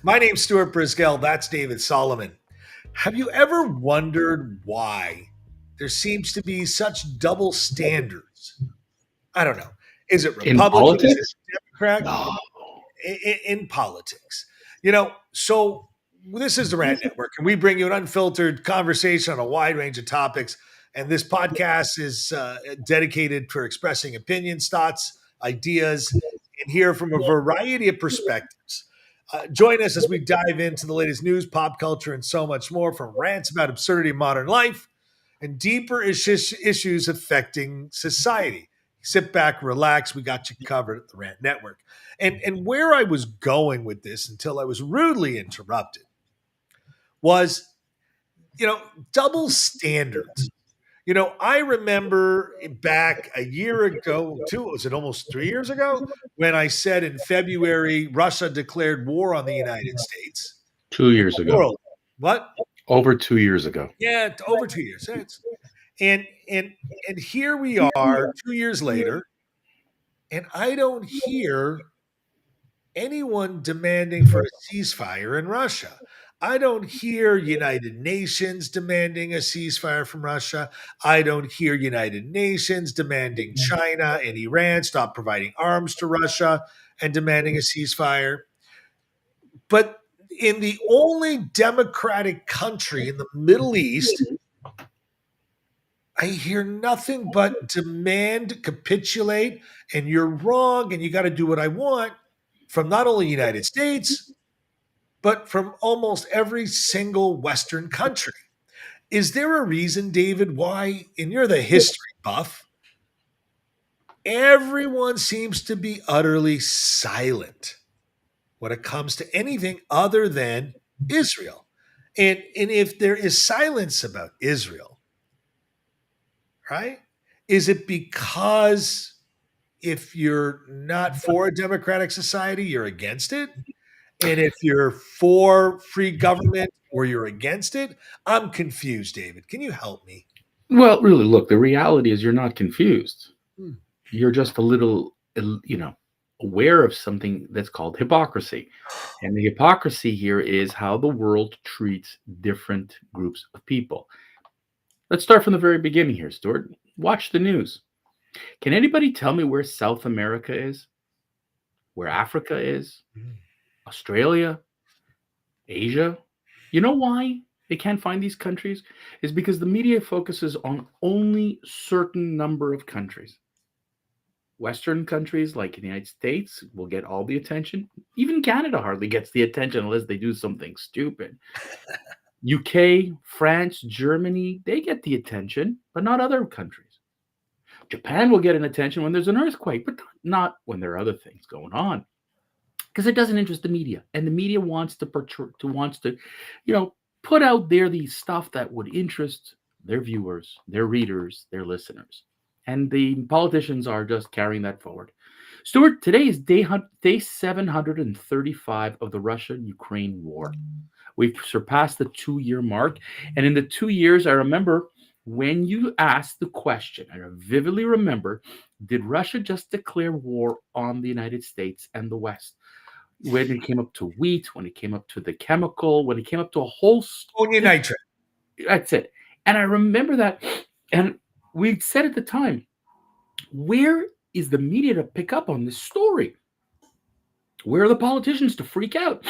My name's Stuart Brisgell. That's David Solomon. Have you ever wondered why there seems to be such double standards? I don't know. Is it In Republican? Is it politics? Democrat? No. In politics. So this is the Rant Network, and we bring you an unfiltered conversation on a wide range of topics. And this podcast is dedicated for expressing opinions, thoughts, ideas, and hear from a variety of perspectives. Join us as we dive into the latest news, pop culture, and so much more, from rants about absurdity of modern life and deeper issues affecting society. Sit back, relax. We got you covered at the Rant Network. And where I was going with this until I was rudely interrupted was, double standards. I remember back a year ago, was it almost 3 years ago, when I said in February Russia declared war on the United States Two and years the ago. world. What? Over 2 years ago. Yeah, over 2 years. And and and here we are 2 years later, and I don't hear anyone demanding for a ceasefire in Russia. I don't hear United Nations demanding a ceasefire from Russia. I don't hear United Nations demanding China and Iran stop providing arms to Russia and demanding a ceasefire. But in the only democratic country in the Middle East, I hear nothing but demand, capitulate, and you're wrong, and you got to do what I want from not only the United States, but from almost every single Western country. Is there a reason, David, why, and you're the history buff, everyone seems to be utterly silent when it comes to anything other than Israel? And if there is silence about Israel, right? Is it because if you're not for a democratic society, you're against it? And if you're for free government or you're against it? I'm confused, David. Can you help me? Well, really, look, the reality is you're not confused. Hmm. You're just a little, aware of something that's called hypocrisy. And the hypocrisy here is how the world treats different groups of people. Let's start from the very beginning here, Stuart. Watch the news. Can anybody tell me where South America is? Where Africa is? Australia? Asia? You know why they can't find these countries? Is because the media focuses on only certain number of countries. Western countries like the United States will get all the attention. Even Canada hardly gets the attention unless they do something stupid. UK, France, Germany, they get the attention, but not other countries. Japan will get an attention when there's an earthquake, but not when there are other things going on. Because it doesn't interest the media, and the media wants to put out there the stuff that would interest their viewers, their readers, their listeners, and the politicians are just carrying that forward. Stuart, today is day 735 of the Russia-Ukraine war. We've surpassed the 2 year mark, and in the 2 years, I remember when you asked the question, I vividly remember, did Russia just declare war on the United States and the West? When it came up to wheat, when it came up to the chemical, when it came up to a whole Ammonium nitrate. that's it. And I remember that, and we said at the time, where is the media to pick up on this story? Where are the politicians to freak out?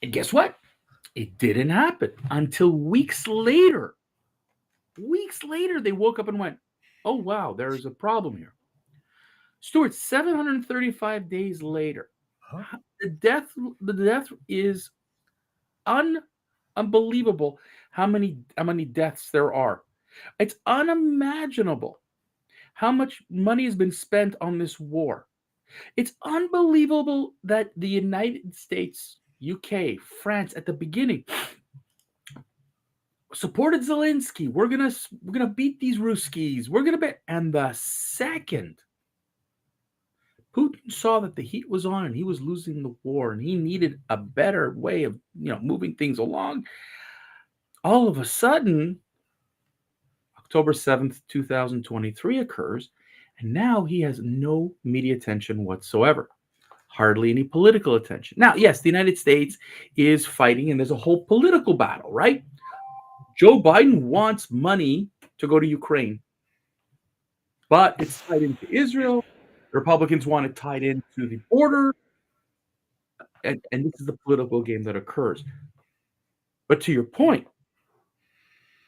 And guess what? It didn't happen until weeks later. Weeks later, they woke up and went, oh, wow, there is a problem here. Stuart, 735 days later, Huh? the death is unbelievable how many deaths there are. It's unimaginable how much money has been spent on this war. It's unbelievable that the United States, UK, France at the beginning supported Zelensky. We're gonna beat these Ruskies. We're gonna bet. And the second Putin saw that the heat was on and he was losing the war and he needed a better way of moving things along, all of a sudden October 7th, 2023 occurs, and now he has no media attention whatsoever. Hardly any political attention. Now, yes, the United States is fighting, and there's a whole political battle, right? Joe Biden wants money to go to Ukraine, but it's tied into Israel. The Republicans want it tied into the border, and this is the political game that occurs. But to your point,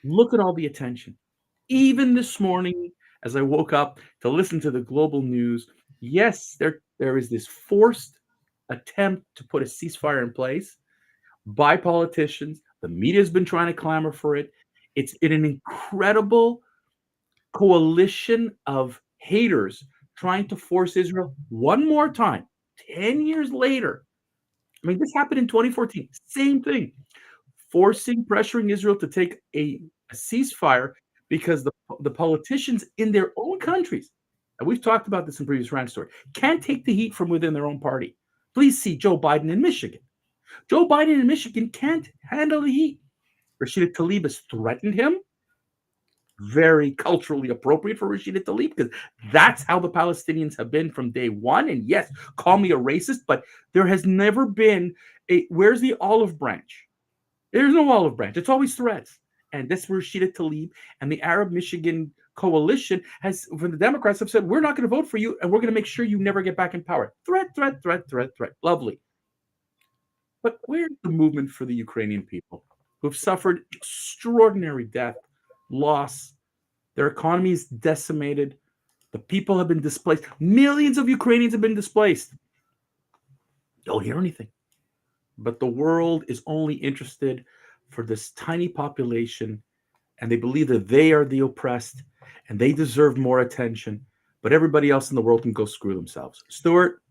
look at all the attention. Even this morning, as I woke up to listen to the global news, yes, there is this forced attempt to put a ceasefire in place by politicians. The media has been trying to clamor for it. It's in an incredible coalition of haters trying to force Israel one more time, 10 years later. I mean, this happened in 2014. Same thing. Pressuring Israel to take a ceasefire because the politicians in their own countries, and we've talked about this in previous rant story, can't take the heat from within their own party. Please see Joe Biden in Michigan. Joe Biden in Michigan can't handle the heat. Rashida Tlaib has threatened him. Very culturally appropriate for Rashida Tlaib because that's how the Palestinians have been from day one. And yes, call me a racist, but there has never been where's the olive branch? There's no olive branch. It's always threats. And that's where Rashida Tlaib and the Arab Michigan coalition has, when the Democrats have said, we're not going to vote for you and we're going to make sure you never get back in power. Threat, threat, threat, threat, threat. Lovely. But where's the movement for the Ukrainian people who've suffered extraordinary death, loss? Their economy is decimated. The people have been displaced. Millions of Ukrainians have been displaced. Don't hear anything. But the world is only interested for this tiny population, and they believe that they are the oppressed and they deserve more attention. But everybody else in the world can go screw themselves. Stuart,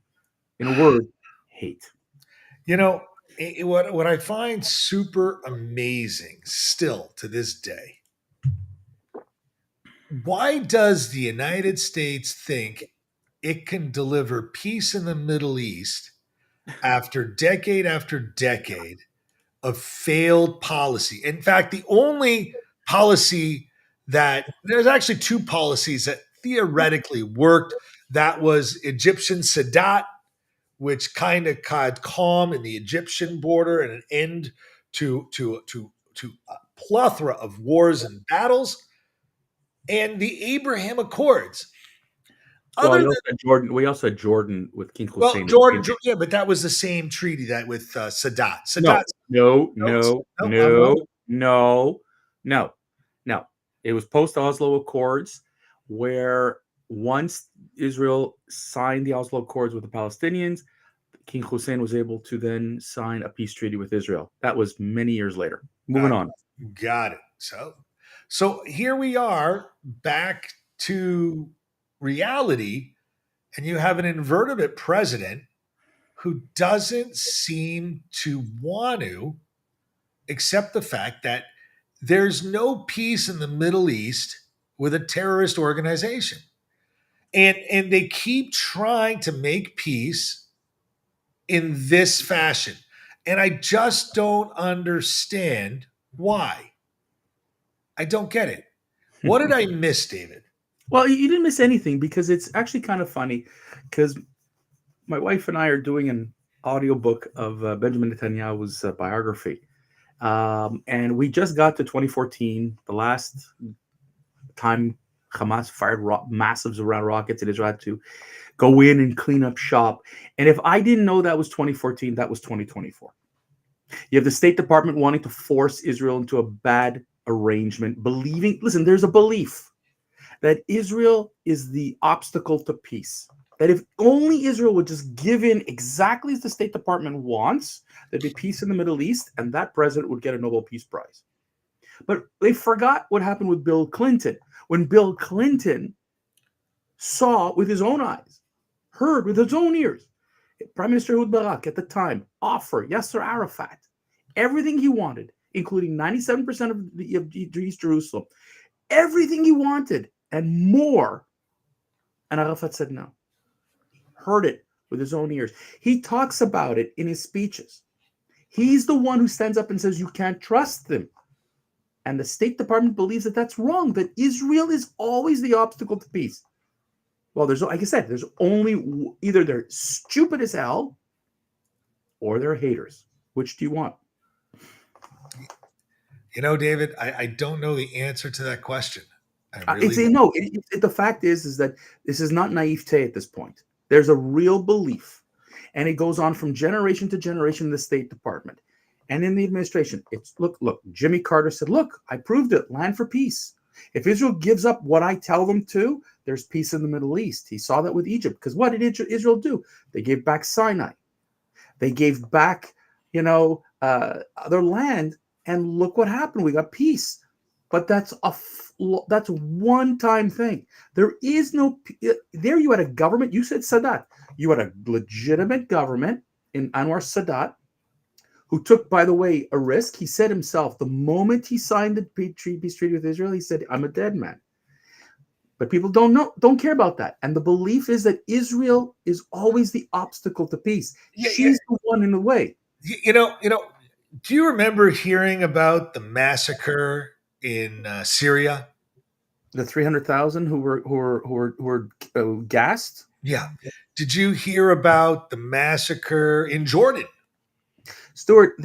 in a word, hate. You know, what I find super amazing still to this day, why does the United States think it can deliver peace in the Middle East after decade of failed policy? In fact, the only policy that there's actually two policies that theoretically worked. That was Egyptian Sadat, which kind of had calm in the Egyptian border and an end to a plethora of wars and battles, and the Abraham Accords. Well, Other than we also had Jordan with King well, Hussein. Yeah, but that was the same treaty that with Sadat. No, Sadat, no, no, no, no, I'm wrong. no, no, no, no. It was post Oslo Accords where once Israel signed the Oslo Accords with the Palestinians, King Hussein was able to then sign a peace treaty with Israel. That was many years later. Moving on. Got it. So here we are back to reality, and you have an invertebrate president who doesn't seem to want to accept the fact that there's no peace in the Middle East with a terrorist organization. And they keep trying to make peace in this fashion. And I just don't understand why. I don't get it. What did I miss, David? Well, you didn't miss anything because it's actually kind of funny because my wife and I are doing an audiobook of Benjamin Netanyahu's biography. And we just got to 2014, the last time Hamas fired massives around rockets in Israel to go in and clean up shop. And if I didn't know that was 2014, that was 2024. You have the State Department wanting to force Israel into a bad arrangement, listen, there's a belief that Israel is the obstacle to peace. That if only Israel would just give in exactly as the State Department wants, there'd be peace in the Middle East, and that president would get a Nobel Peace Prize. But they forgot what happened with Bill Clinton. When Bill Clinton saw with his own eyes, heard with his own ears, Prime Minister Ehud Barak at the time offer Yasser Arafat everything he wanted, including 97% of East Jerusalem, everything he wanted and more. And Arafat said no. Heard it with his own ears. He talks about it in his speeches. He's the one who stands up and says you can't trust them. And the State Department believes that that's wrong, that Israel is always the obstacle to peace. Well, there's like I said, there's only either they're stupid as hell or they're haters. Which do you want? You know, David, I don't know the answer to that question. I really It's don't. no. The fact is that this is not naivete at this point. There's a real belief, and it goes on from generation to generation in the State Department and in the administration. It's look. Jimmy Carter said, "Look, I proved it. Land for peace. If Israel gives up what I tell them to, there's peace in the Middle East." He saw that with Egypt because what did Israel do? They gave back Sinai. They gave back, their land, and look what happened. We got peace. But that's a one-time thing. There is no there. You had a government. You said Sadat. You had a legitimate government in Anwar Sadat, who took, by the way, a risk. He said himself, the moment he signed the peace treaty with Israel, he said, "I'm a dead man." But people don't care about that. And the belief is that Israel is always the obstacle to peace. Yeah, She's the one in the way. you know. Do you remember hearing about the massacre in Syria? The 300,000 who were gassed. Yeah. Did you hear about the massacre in Jordan? Stuart,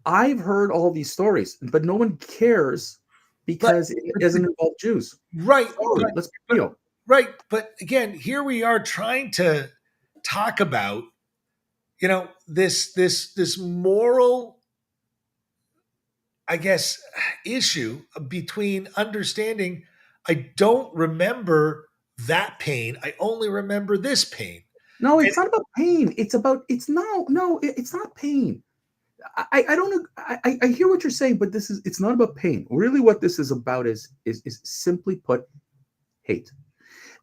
I've heard all these stories, but no one cares But, because it doesn't involve Jews. right, Sorry, let's be real. right. But again, here we are trying to talk about, this moral, I guess, issue between understanding. I don't remember that pain. I only remember this pain. No, And it's not about pain. It's not pain. I don't know. I hear what you're saying, but it's not about pain. Really, what this is about is simply put, hate.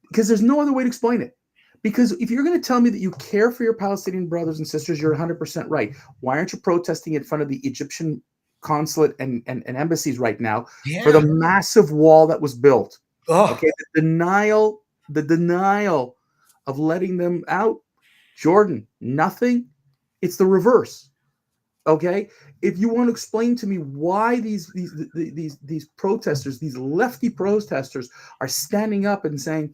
Because there's no other way to explain it. Because if you're going to tell me that you care for your Palestinian brothers and sisters, you're 100% right. Why aren't you protesting in front of the Egyptian consulate and embassies right now for the yeah. massive wall that was built? Oh, Okay, the denial of letting them out. Jordan, nothing. It's the reverse. Okay, if you want to explain to me why these protesters, these lefty protesters, are standing up and saying,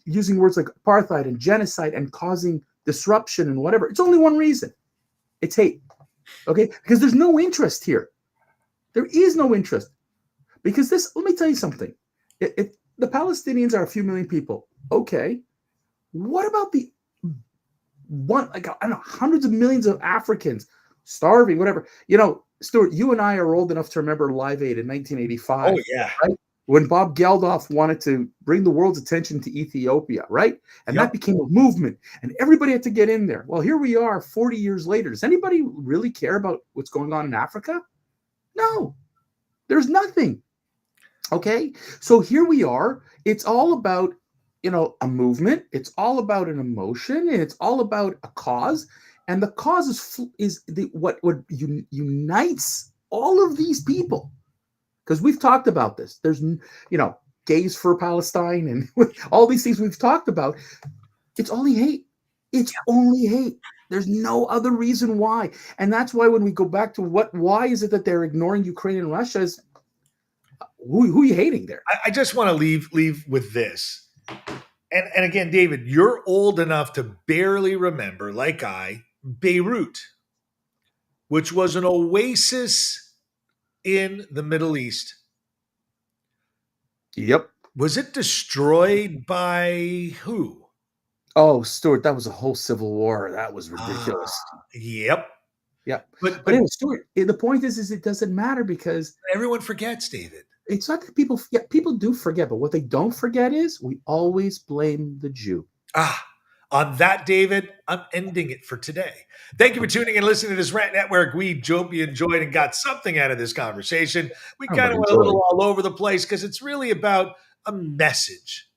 using words like apartheid and genocide and causing disruption and whatever, it's only one reason: it's hate. Okay, because there's no interest here. There is no interest because this. Let me tell you something. If the Palestinians are a few million people, okay, what about the I don't know, hundreds of millions of Africans starving, whatever. Stuart, you and I are old enough to remember Live Aid in oh 1985, yeah. right? When Bob Geldof wanted to bring the world's attention to Ethiopia, right? And that Yep. became a movement, and everybody had to get in there. Well, here we are 40 years later. Does anybody really care about what's going on in Africa? No, there's nothing. Okay, so here we are. It's all about a movement. It's all about an emotion, and it's all about a cause. And the cause is what unites all of these people. Because we've talked about this. There's gays for Palestine and all these things we've talked about. It's only hate. It's only hate. There's no other reason why. And that's why when we go back to why is it that they're ignoring Ukraine and Russia? Is who are you hating there? I just want to leave with this. And again, David, you're old enough to barely remember, like I, Beirut, which was an oasis in the Middle East. Yep. Was it destroyed by who? Oh, Stuart, that was a whole civil war. That was Ah, ridiculous. yep. Yeah. But But anyway, Stuart, the point is it doesn't matter because everyone forgets, David. it's not that people do forget, but what they don't forget is we always blame the Jew. Ah, on that, David, I'm ending it for today. Thank you for tuning in and listening to this Rant Network. We hope you enjoyed and got something out of this conversation. We I don't know kind about of went a enjoy. little all over the place because it's really about a message.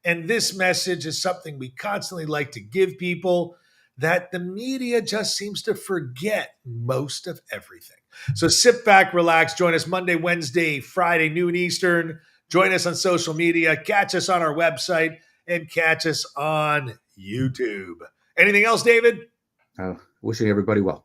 And this message is something we constantly like to give people that the media just seems to forget most of everything. So sit back, relax, join us Monday, Wednesday, Friday, noon Eastern. Join us on social media, catch us on our website, and catch us on YouTube. Anything else, David? Wishing everybody well.